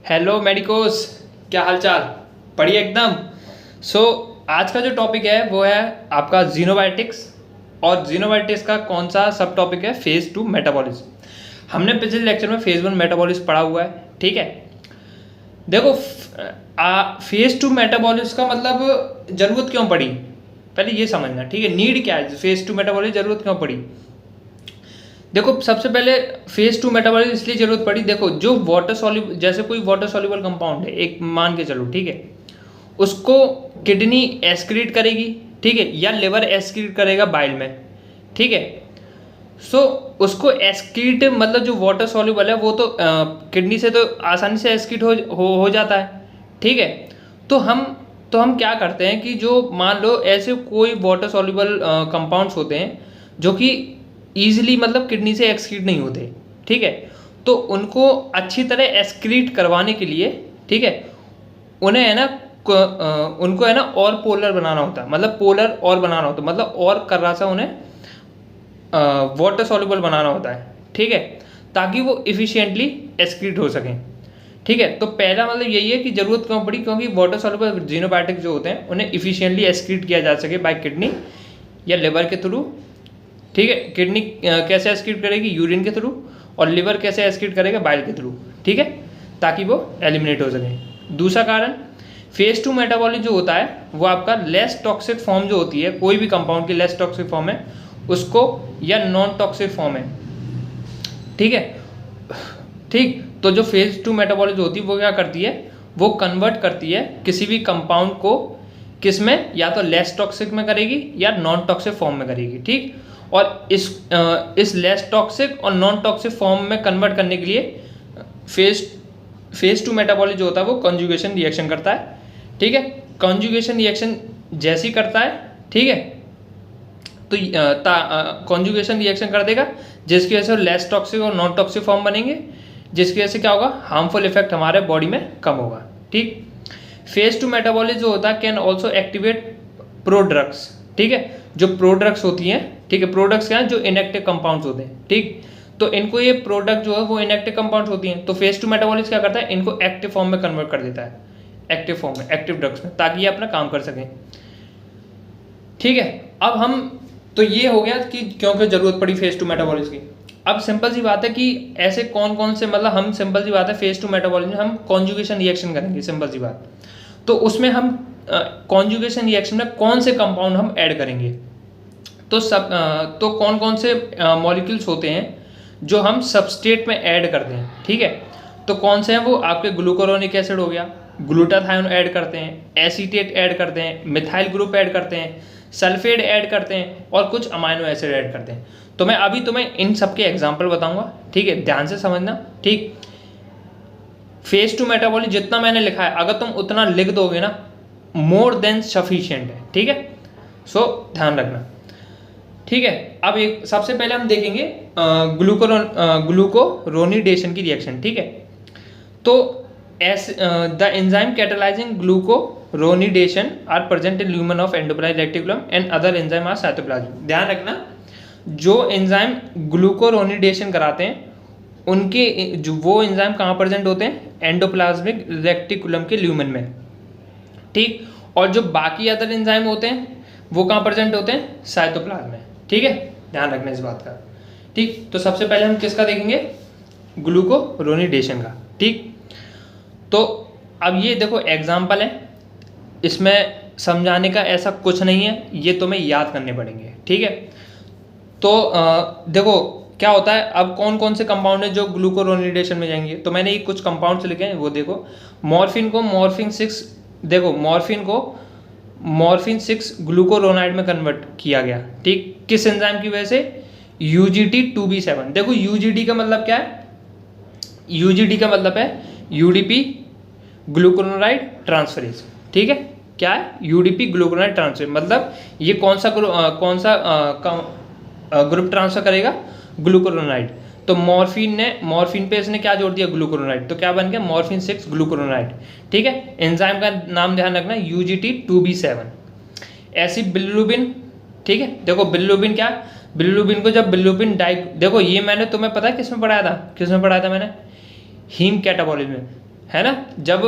Hello medicos, क्या हालचाल? बढ़िया एकदम। सो आज का जो टॉपिक है वो है आपका जीनोबायोटिक्स, और जीनोबायोटिक्स का कौन सा सब टॉपिक है, फेज 2 मेटाबॉलिज्म। हमने पिछले लेक्चर में फेज 1 मेटाबॉलिज्म पढ़ा हुआ है, ठीक है। देखो फेज 2 मेटाबॉलिज्म का मतलब ज़रूरत क्यों पड़ी, पहले ये समझना, ठीक है। नीड क्या है, फेज 2 मेटाबॉलिज्म ज़रूरत क्यों पड़ी। देखो सबसे पहले फेज 2 मेटाबॉलिज्म इसलिए जरूरत पड़ी, देखो जो वाटर सॉल्युबल, जैसे कोई वाटर सॉल्युबल कंपाउंड है, एक मान के चलो, ठीक है, उसको किडनी एक्सक्रीट करेगी, ठीक है, या लिवर एक्सक्रीट करेगा बाइल में, ठीक है। सो उसको एक्सक्रीट मतलब जो वाटर सॉल्युबल है वो तो किडनी से तो आसानी से एक्सक्रीट हो जाता है, ठीक है। तो हम क्या करते हैं कि जो मान लो ऐसे कोई वाटर सॉल्युबल कंपाउंड्स होते हैं जो कि ईजिली मतलब किडनी से एक्सक्रीट नहीं होते, ठीक है। तो उनको अच्छी तरह एक्सक्रीट करवाने के लिए, ठीक है, उन्हें है ना उनको है ना और पोलर बनाना होता है, मतलब पोलर और बनाना होता है, मतलब और कर रहा सा उन्हें वाटर सॉल्युबल बनाना होता है, ठीक है, ताकि वो इफिशिएंटली एक्सक्रीट हो सकें, ठीक है। तो पहला मतलब यही है कि जरूरत क्यों पड़ी, क्योंकि वाटर सॉल्युबल जीनोबायोटिक जो होते हैं उन्हें इफिशिएंटली एक्सक्रीट किया जा सके बाय किडनी या लिवर के थ्रू, ठीक है। किडनी कैसे एक्सक्रीट करेगी, यूरिन के थ्रू, और लिवर कैसे एक्सक्रीट करेगा, बाइल के थ्रू, ठीक है, ताकि वो एलिमिनेट हो सके। दूसरा कारण, फेज 2 मेटाबॉलिज्म जो होता है वो आपका लेस टॉक्सिक फॉर्म जो होती है, कोई भी कंपाउंड की लेस टॉक्सिक फॉर्म है उसको, या नॉन टॉक्सिक फॉर्म है, ठीक है, ठीक। तो जो फेज 2 मेटाबॉलिज्म होती है वो क्या करती है, वो कन्वर्ट करती है किसी भी कंपाउंड को किस में, या तो लेस टॉक्सिक में करेगी या नॉन टॉक्सिक फॉर्म में करेगी, ठीक। और इस लेस टॉक्सिक और नॉन टॉक्सिक फॉर्म में कन्वर्ट करने के लिए फेज 2 मेटाबॉलिज्म जो होता है वो कॉन्जुगेशन रिएक्शन करता है, ठीक है। कॉन्जुगेशन रिएक्शन जैसे ही करता है, ठीक है, तो कॉन्जुगेशन रिएक्शन कर देगा जिसकी वजह से लेस टॉक्सिक और नॉन टॉक्सिक फॉर्म बनेंगे, जिसकी वजह से क्या होगा, हार्मफुल इफेक्ट हमारे बॉडी में कम होगा, ठीक। फेज 2 मेटाबॉलिज्म जो होता है कैन ऑल्सो एक्टिवेट प्रोड्रग्स, ठीक है। जो प्रोडक्ट्स होती हैं, ठीक है, प्रोडक्ट्स क्या हैं, जो इनएक्टिव कंपाउंड्स होते हैं, ठीक। तो इनको ये प्रोडक्ट जो है वो इनएक्टिव कंपाउंड्स होती हैं, तो फेज 2 मेटाबॉलिज्म क्या करता है, इनको एक्टिव फॉर्म में कन्वर्ट कर देता है, एक्टिव फॉर्म में, एक्टिव ड्रग्स में, ताकि ये अपना काम कर सकें, ठीक है। अब हम तो ये हो गया कि क्योंकि जरूरत पड़ी फेज 2 मेटाबॉलिज्म की। अब सिंपल सी बात है कि ऐसे कौन कौन से, मतलब हम सिंपल सी बात है फेज 2 मेटाबॉलिज्म में हम कॉन्जुगेशन रिएक्शन करेंगे, सिंपल सी बात। तो उसमें हम कॉन्जुगेशन रिएक्शन में कौन से कंपाउंड हम ऐड करेंगे, तो कौन कौन से मॉलिक्यूल्स होते हैं जो हम सबस्ट्रेट में ऐड करते हैं, ठीक है। तो कौन से हैं वो, आपके ग्लूकोरोनिक एसिड हो गया, ग्लूटाथायोन ऐड करते हैं, एसीटेट ऐड करते हैं, मिथाइल ग्रुप ऐड करते हैं, सल्फेट ऐड करते हैं, और कुछ अमाइनो एसिड ऐड करते हैं। तो मैं अभी तुम्हें इन सब के एग्जाम्पल बताऊंगा, ठीक है, ध्यान से समझना, ठीक। फेज 2 मेटाबॉलिज्म जितना मैंने लिखा है अगर तुम उतना लिख दोगे ना, मोर देन सफिशिएंट है, ठीक है। सो ध्यान रखना, ठीक है। अब एक सबसे पहले हम देखेंगे ग्लूकोरोनिडेशन की रिएक्शन, ठीक है। तो the enzyme catalysing glucuronidation are present in lumen of endoplasmic reticulum and other enzyme are cytoplasm. ध्यान रखना, जो एंजाइम ग्लूकोरोनिडेशन कराते हैं उनके जो वो एंजाइम कहाँ प्रेजेंट होते हैं, एंडोप्लाज्मिक रेटिकुलम के ल्यूमेन में, ठीक। और जो बाकी अदर एंजाइम होते हैं वो कहाँ प्रेजेंट होते हैं, साइटोप्लाज्म में, ठीक है। ध्यान रखना इस बात का, ठीक। तो सबसे पहले हम किसका देखेंगे, ग्लूकोरोनिडेशन का, ठीक। तो अब ये देखो एग्जाम्पल है, इसमें समझाने का ऐसा कुछ नहीं है, ये तुम्हें याद करने पड़ेंगे, ठीक है। तो देखो क्या होता है, अब कौन कौन से कंपाउंड है जो ग्लूकोरोनिडेशन में जाएंगे, तो मैंने ये कुछ कंपाउंड्स लिखे हैं, वो देखो। मॉर्फिन को मॉर्फिन 6, देखो मॉर्फिन 6 ग्लूकोरोनाइड में कन्वर्ट किया गया, ठीक। किस एंजाइम की वजह से, UGT2B7। देखो UGT का मतलब क्या है, UGT का मतलब है UDP ग्लूकोरोनाइड ट्रांसफरेज, ठीक है। क्या है, UDP ग्लूकोरोनाइड ट्रांसफरेज, मतलब ये कौन सा ग्रुप ट्रांसफर करेगा, ग्लूकोरोनाइड। तो मॉर्फिन पे इसने क्या जोड़ दिया, ग्लूकोरोनाइड, तो क्या बन गया, मॉर्फिन 6 ग्लूकोरोनाइड, ठीक है। एंजाइम का नाम ध्यान रखना, UGT2B7। ऐसी बिलिरुबिन, ठीक है। देखो बिलिरुबिन क्या, बिलिरुबिन को जब बिलिरुबिन देखो ये मैंने तुम्हें पता है किसमें पढ़ाया था मैंने, हीम कैटाबॉलिज्म में। है ना, जब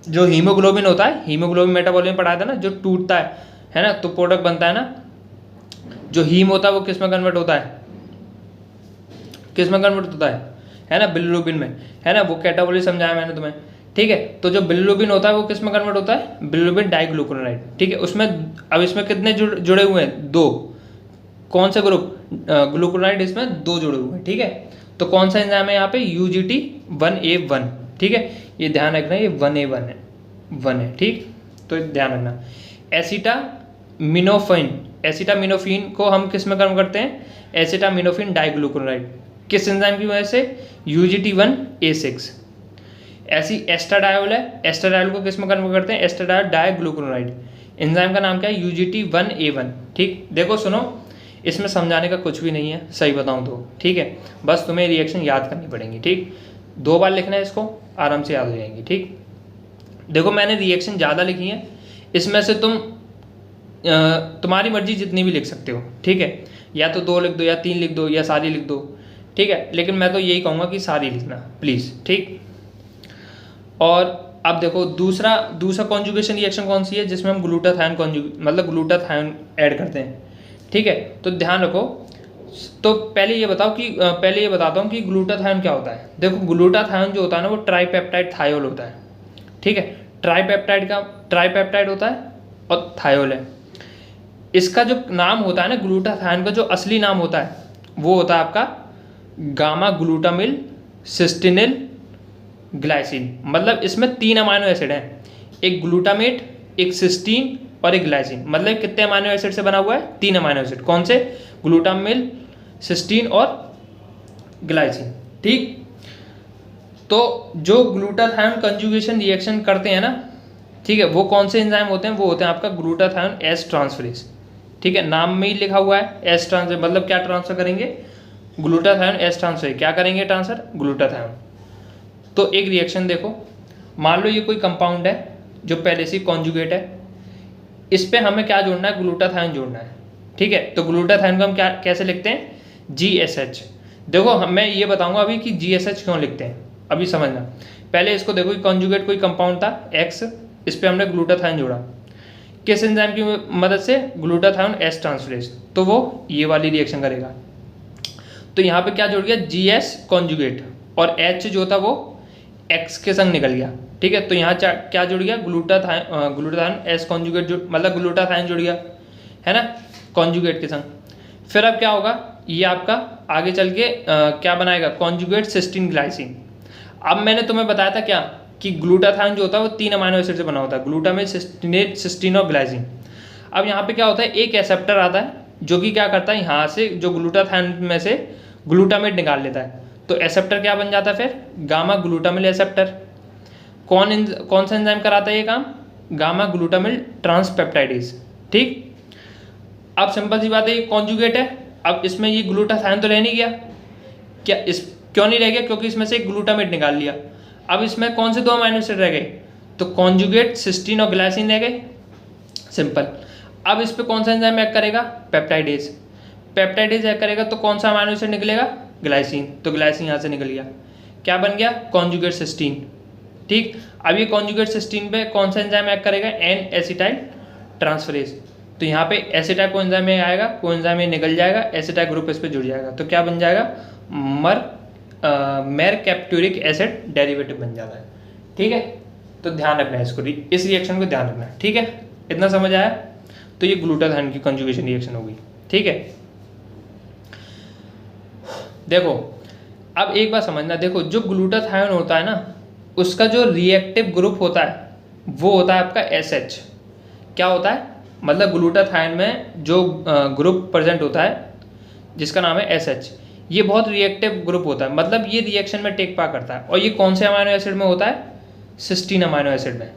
जो हीमोग्लोबिन होता है, हीमोग्लोबिन मेटाबॉलिज्म पढ़ाया था ना, जो टूटता है ना, तो प्रोडक्ट बनता है ना, जो हीम होता है वो किस में कन्वर्ट होता है, किस में कन्वर्ट होता है ना, बिलिरुबिन में, है ना, वो कैटाबॉलिक समझाया मैंने तुम्हें, ठीक है। तो जो बिलिरुबिन होता है वो किस में कन्वर्ट होता है, बिलिरुबिन डाइग्लूकोनाइड, ठीक है। उसमें अब इसमें कितने जुड़े हुए हैं, 2, कौन से ग्रुप, ग्लूकोनाइड इसमें 2 जुड़े हुए हैं, ठीक है। तो कौन सा एंजाइम है यहाँ पे, UGT1A1, ठीक है, ये ध्यान रखना, ये 1A1 है, 1 है, ठीक, तो ध्यान रखना। एसिटामिनोफिन को हम किस में कन्वर्ट करते हैं, एसिटामिनोफिन डाइग्लूकोनाइड, किस एंजाइम की वजह से, UGT1A6। ऐसी एस्ट्राडायोल है, एस्ट्राडायोल को किस में कन्वर्ट करते हैं, एस्ट्राडायोल डाइग्लूकोनाइड, एंजाइम का नाम क्या है, UGT1A1, ठीक। देखो सुनो, इसमें समझाने का कुछ भी नहीं है, सही बताऊं तो, ठीक है, बस तुम्हें रिएक्शन याद करनी पड़ेंगी, ठीक, 2 बार लिखना है इसको, आराम से याद हो जाएंगी, ठीक। देखो मैंने रिएक्शन ज़्यादा लिखी है, इसमें से तुम्हारी मर्जी जितनी भी लिख सकते हो, ठीक है, या तो 2 लिख दो, या 3 लिख दो, या सारी लिख दो, ठीक है, लेकिन मैं तो यही कहूँगा कि सारी लिखना प्लीज़, ठीक। और अब देखो दूसरा कॉन्जुगेशन रिएक्शन कौन सी है, जिसमें हम ग्लूटाथायोन ग्लूटाथायोन ऐड करते हैं, ठीक है। तो ध्यान रखो, तो पहले ये बताता हूँ कि ग्लूटाथायोन क्या होता है। देखो ग्लूटाथायोन जो होता है ना, वो ट्राइपेप्टाइड थायोल होता है, ठीक है, ट्राइपेप्टाइड होता है और थायोल है। इसका जो नाम होता है ना, ग्लूटाथायोन का जो असली नाम होता है वो होता है आपका गामा ग्लूटामिल सिस्टिनिल ग्लाइसिन। मतलब इसमें 3 अमाइनो एसिड हैं, एक ग्लूटामेट, एक सिस्टीन और एक ग्लाइसिन। मतलब कितने अमाइनो एसिड से बना हुआ है, 3 अमाइनो एसिड। कौन से, ग्लूटामिल, सिस्टीन और ग्लाइसिन, ठीक। तो जो ग्लूटाथायोन कंजुगेशन रिएक्शन करते हैं ना, ठीक है, वो कौन से एंजाइम होते हैं, वो होते हैं आपका ग्लूटाथायोन एस ट्रांसफरेज, ठीक है, नाम में ही लिखा हुआ है एस ट्रांसफर, मतलब क्या ट्रांसफर करेंगे, ग्लूटाथायोन एस ट्रांसफर, क्या करेंगे ट्रांसफर, ग्लूटाथायोन। तो एक रिएक्शन देखो, मान लो ये कोई कंपाउंड है जो पहले से कॉन्जुगेट है, इस पे हमें क्या जोड़ना है, ग्लूटाथायोन जोड़ना है, ठीक है। तो ग्लूटाथायोन को हम कैसे लिखते हैं, GSH। देखो मैं ये बताऊंगा अभी कि GSH क्यों लिखते हैं, अभी समझना। पहले इसको देखो, कॉन्जुगेट कोई कंपाउंड था X, इस पे हमने ग्लूटाथायोन जोड़ा, किस एंजाइम की मदद से, ग्लूटाथायोन एस ट्रांसफरेज, तो वो ये वाली रिएक्शन करेगा। तो यहाँ पे क्या जुड़ गया, GS कॉन्जुगेट, और H जो था वो X के संग निकल गया, ठीक है। तो यहाँ क्या जुड़ गया, ग्लूटाथायोन एस कॉन्जुगेट, मतलब ग्लूटाथायोन जुड़ गया, है ना, कॉन्जुगेट के संग। फिर अब क्या होगा, ये आपका आगे चल के क्या बनाएगा, कॉन्जुगेट सिस्टीन ग्लाइसिन। अब मैंने तुम्हें बताया था क्या, कि ग्लूटाथायोन जो होता है वो 3 अमाइनो एसिड से बना होता है, ग्लूटामेट, सिस्टीनेट, सिस्टीन और ग्लाइसिन। अब यहाँ पे क्या होता है, एक एक्सेप्टर आता है जो कि क्या करता है, यहाँ से जो ग्लूटाथायोन में से ग्लूटामेट निकाल लेता है, तो एक्सेप्टर क्या बन जाता है फिर, गामा ग्लूटामिल एक्सेप्टर। कौन सा एंजाइम कराता है ये काम, गामा ग्लूटामिल ट्रांसपेप्टाइडेज, ठीक। अब सिंपल सी बात है, ये कॉन्जुगेट है, अब इसमें ये ग्लूटाथायोन तो रह नहीं गया, क्या इस क्यों नहीं रह गया, क्योंकि इसमें से एक ग्लूटामेट निकाल लिया। अब इसमें कौन से 2 अमाइनो एसिड रह गए, तो कॉन्जुगेट सिस्टीन और ग्लाइसिन रह गए, सिंपल। अब इस पे कौन सा एंजाइम एक्ट करेगा, पेप्टाइडेज एक्ट करेगा, तो कौन सा अमाइनो एसिड निकलेगा, ग्लाइसिन, तो ग्लाइसिन यहाँ से निकल गया, क्या बन गया, कॉन्जुगेट सिस्टीन, ठीक। अब ये कॉन्जुगेट सिस्टीन पे कौन सा एंजाइम एक्ट करेगा, एन एसिटाइल ट्रांसफरेज, तो यहाँ पे एसिटाइल कोएंजाइम में आएगा, कोएंजाइम में निकल जाएगा, एसिटाइल ग्रुप इस पे जुड़ जाएगा, तो क्या बन जाएगा, मेरकैप्टूरिक एसिड डेरिवेटिव बन जाता है, ठीक है। तो ध्यान रखना है इसको, इस रिएक्शन को ध्यान रखना है, ठीक है, इतना समझ आया। तो ये ग्लूटाथायोन की कंजुगेशन रिएक्शन होगी, ठीक है। देखो अब एक बात समझना, देखो जो ग्लूटाथायोन होता है ना, उसका जो रिएक्टिव ग्रुप होता है वो होता है आपका SH। क्या होता है, मतलब ग्लूटाथायोन में जो ग्रुप प्रेजेंट होता है जिसका नाम है SH, ये बहुत रिएक्टिव ग्रुप होता है, मतलब ये रिएक्शन में टेक पा करता है। और ये कौन से अमाइनो एसिड में होता है, सिस्टीन अमाइनो एसिड में।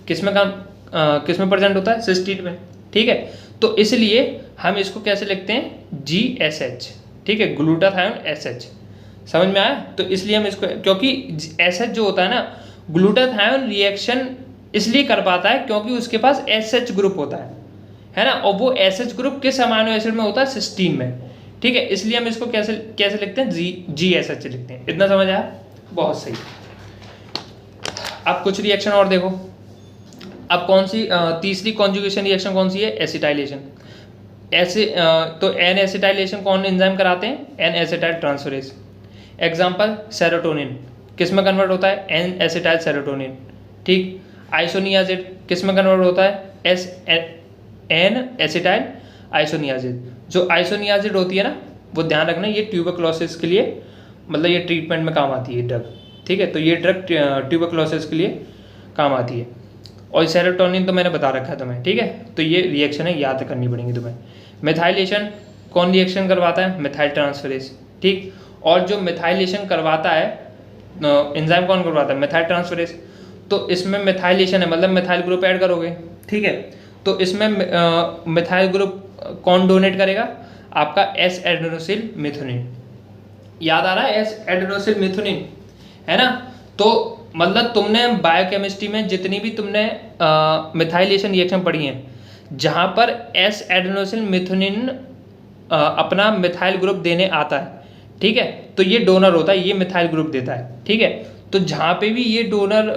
किसमें प्रेजेंट होता है, सिस्टीन में, ठीक है। तो इसलिए हम इसको कैसे लिखते हैं, GSH, ठीक है, ग्लूटाथायोन SH। समझ में आया। तो इसलिए हम इसको, क्योंकि SH जो होता है ना, ग्लूटाथायोन रिएक्शन इसलिए कर पाता है क्योंकि उसके पास SH ग्रुप होता है ना, और वो SH ग्रुप किस अमाइनो एसिड में होता है, सिस्टीन में, ठीक है। इसलिए हम इसको कैसे लिखते हैं, GSH लिखते हैं। इतना समझ आया, बहुत सही। अब कुछ रिएक्शन और देखो। अब कौन सी तीसरी कॉन्जुगेशन रिएक्शन कौन सी है? एसिटाइलेशन। ऐसे तो एन एसिटाइलेशन कौन एंजाइम कराते हैं? N acetyl transferase. Example serotonin किस में कन्वर्ट होता है? N acetyl serotonin. ठीक। आइसोनियाजिड किस में कन्वर्ट होता है? N acetyl isoniazid. जो आइसोनियाजिड होती है ना, वो ध्यान रखना, ये ट्यूबरक्लोसिस के लिए, मतलब ये ट्रीटमेंट में काम आती है ड्रग। ठीक है, तो ये ड्रग ट्यूबरक्लोसिस के लिए काम आती है। और सेरोटोनिन तो मैंने बता रखा है तुम्हें। ठीक है, तो ये रिएक्शन है, याद करनी पड़ेंगी तुम्हें। मिथाइलेशन कौन रिएक्शन करवाता है? Methyl transferase. ठीक। और जो मिथाइलेशन करवाता है एंजाइम कौन करवाता है? Methyl transferase. तो इसमें मिथाइलेशन है, मतलब मिथाइल ग्रुप ऐड करोगे। ठीक है, तो इसमें मिथाइल ग्रुप कौन डोनेट करेगा? आपका एस एडेनोसिल मिथुनिन। याद आ रहा है? एस एडेनोसिल मिथुनिन, है ना। तो मतलब तुमने बायोकेमिस्ट्री में जितनी भी तुमने मिथाइलेशन रिएक्शन पढ़ी हैं, जहाँ पर एस एडेनोसिल मिथुनिन अपना मिथाइल ग्रुप देने आता है, ठीक है, तो ये डोनर होता है, ये मिथाइल ग्रुप देता है। ठीक है, तो जहाँ पे भी ये डोनर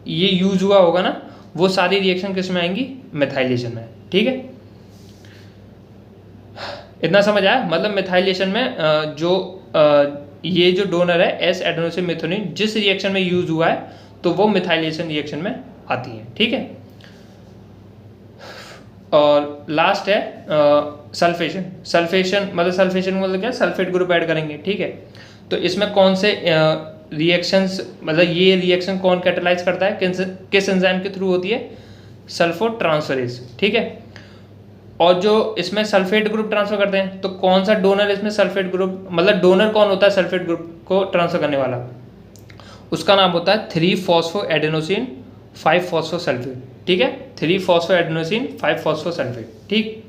ये यूज हुआ होगा ना, वो सारी रिएक्शन किस में आएंगी? मिथाइलेशन में। ठीक है, इतना समझ आया? मतलब मिथाइलेशन में ये जो डोनर है एस एडेनोसिल मिथुनिन, जिस रिएक्शन में यूज हुआ है तो वो मिथाइलेशन रिएक्शन में आती है। ठीक है, और लास्ट है सल्फेशन। सल्फेशन मतलब क्या? सल्फेट ग्रुप ऐड करेंगे। ठीक है, तो इसमें कौन से रिएक्शंस, मतलब ये रिएक्शन कौन कैटालाइज करता है? किस एंजाइम के थ्रू होती है? सल्फोट्रांसफरेज। ठीक है, और जो इसमें सल्फेट ग्रुप ट्रांसफर करते हैं, तो कौन सा डोनर इसमें सल्फेट ग्रुप, मतलब डोनर कौन होता है सल्फेट ग्रुप को ट्रांसफर करने वाला? उसका नाम होता है 3-फॉस्फोएडेनोसिन 5-फॉस्फोसल्फेट। ठीक है, 3-फॉस्फोएडेनोसिन 5-फॉस्फोसल्फेट। ठीक।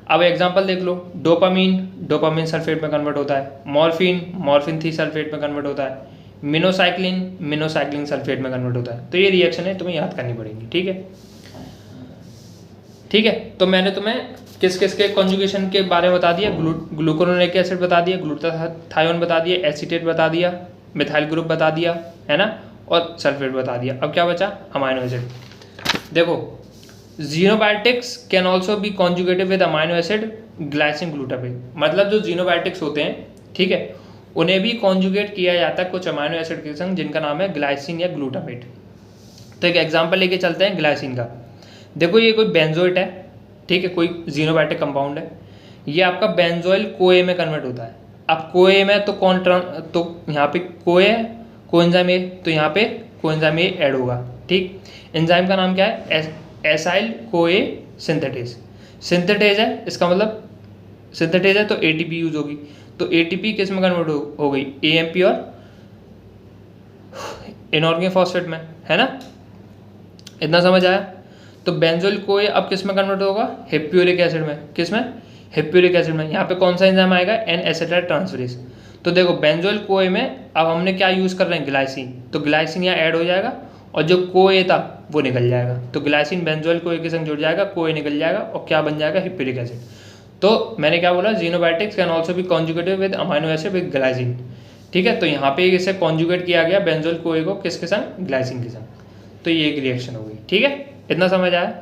अब एग्जांपल देख लो। डोपामीन सल्फेट में कन्वर्ट होता है। मॉर्फिन थीसल्फेट में कन्वर्ट होता है। मिनोसाइक्लिन सल्फेट में कन्वर्ट होता है। तो ये रिएक्शन है, तुम्हें याद करनी पड़ेगी। ठीक है, ठीक है, तो मैंने तुम्हें किस किस के कॉन्जुगेशन के बारे में बता दिया। ग्लूकोनोनिक एसिड बता दिया, ग्लूटाथायोन बता दिया, एसीटेट बता दिया, मिथाइल ग्रुप बता दिया, है ना, और सल्फेट बता दिया। अब क्या बचा? Amino acid. देखो, xenobiotics can also be conjugated with amino acid glycine glutamate. मतलब जो जीनोबायोटिक्स होते हैं, ठीक है, उन्हें भी कॉन्जुगेट किया जाता है कुछ अमाइनो एसिड के संग, जिनका नाम है ग्लाइसिन या ग्लूटामेट। तो एक एग्जाम्पल लेके चलते हैं ग्लाइसिन का। देखो, ये कोई बेंजोइट है, ठीक है, कोई जीनोबायोटिक कंपाउंड है। ये आपका बेंजोइल कोए में कन्वर्ट होता है। अब कोए में तो तो यहाँ पे कोए है, कोएंजाइम ए, तो यहाँ पे कोएंजाइम ए ऐड होगा। ठीक, एंजाइम का नाम क्या है? एसाइल कोए सिंथेटेज है, इसका मतलब सिंथेटेज है, तो एटीपी यूज होगी। तो एटीपी किस में कन्वर्ट हो गई? एएमपी और इनऑर्गेनिक फॉस्फेट में, है ना। इतना समझ आया? तो बेंजोइल कोए अब किस में कन्वर्ट होगा? हिप्प्यूरिक एसिड में। किस में? हिप्प्यूरिक एसिड में। यहाँ पे कौन सा एंजाइम आएगा? N acetyl transferase. तो देखो, बेंजोइल कोए में अब हमने क्या यूज़ कर रहे हैं? ग्लाइसिन। तो ग्लाइसिन यहाँ ऐड हो जाएगा और जो कोए था वो निकल जाएगा। तो ग्लाइसिन बेंजोइल कोए के संग जुड़ जाएगा, कोए निकल जाएगा और क्या बन जाएगा? Hippuric acid. तो मैंने क्या बोला? Xenobiotics can also be conjugated with amino acid with glycine. ठीक है, तो यहाँ पे इसे कॉन्जुगेट किया गया बेंजोइल कोए को किसके संग? ग्लाइसिन के संग। तो ये एक रिएक्शन हो गई। ठीक है, इतना समझ आया?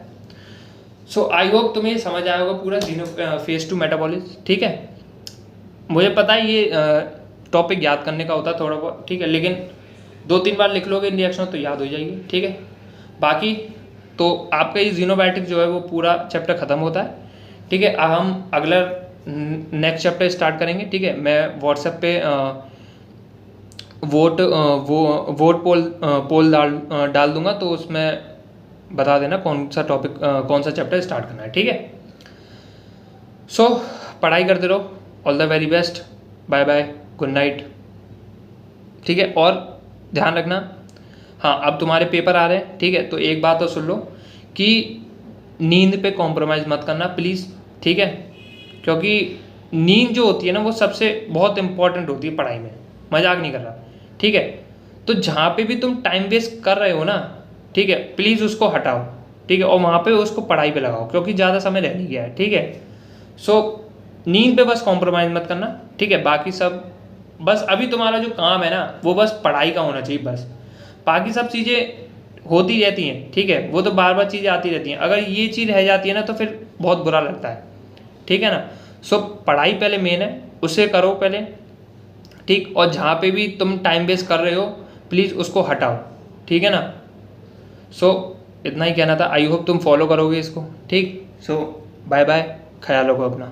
सो आई होप तुम्हें समझ आया होगा पूरा फेज 2 मेटाबॉलिज्म। ठीक है, मुझे पता है ये टॉपिक याद करने का होता है थोड़ा बहुत, ठीक है, लेकिन 2-3 बार लिख लोगे इन रिएक्शन तो याद हो जाएगी। ठीक है, बाकी तो आपका ये जीनोबायोटिक जो है वो पूरा चैप्टर ख़त्म होता है। ठीक है, अब हम अगला नेक्स्ट चैप्टर स्टार्ट करेंगे। ठीक है, मैं व्हाट्सएप पे वोट पोल डाल दूंगा, तो उसमें बता देना कौन सा टॉपिक कौन सा चैप्टर स्टार्ट करना है। ठीक है, सो पढ़ाई करते रहो। All the very best, bye bye, good night. ठीक है, और ध्यान रखना, हाँ, अब तुम्हारे पेपर आ रहे हैं। ठीक है, तो एक बात तो सुन लो कि नींद पे कॉम्प्रोमाइज़ मत करना प्लीज़। ठीक है, क्योंकि नींद जो होती है ना वो सबसे बहुत इंपॉर्टेंट होती है पढ़ाई में, मजाक नहीं कर रहा। ठीक है, तो जहाँ पे भी तुम टाइम वेस्ट कर रहे हो ना, ठीक है, प्लीज़ उसको हटाओ। ठीक है, और वहाँ पे उसको पढ़ाई पे लगाओ, क्योंकि ज़्यादा समय रह नहीं गया है। ठीक है, सो नींद पे बस कॉम्प्रोमाइज़ मत करना। ठीक है, बाकी सब बस अभी तुम्हारा जो काम है ना वो बस पढ़ाई का होना चाहिए बस। बाकी सब चीज़ें होती रहती हैं, ठीक है, वो तो बार बार चीज़ें आती रहती हैं। अगर ये चीज़ रह जाती है ना तो फिर बहुत बुरा लगता है, ठीक है ना। सो पढ़ाई पहले मेन है, उसे करो पहले, ठीक। और जहाँ पे भी तुम टाइम वेस्ट कर रहे हो प्लीज़ उसको हटाओ, ठीक है ना। सो इतना ही कहना था, आई होप तुम फॉलो करोगे इसको, ठीक। सो बाय बाय, ख्याल रखो अपना।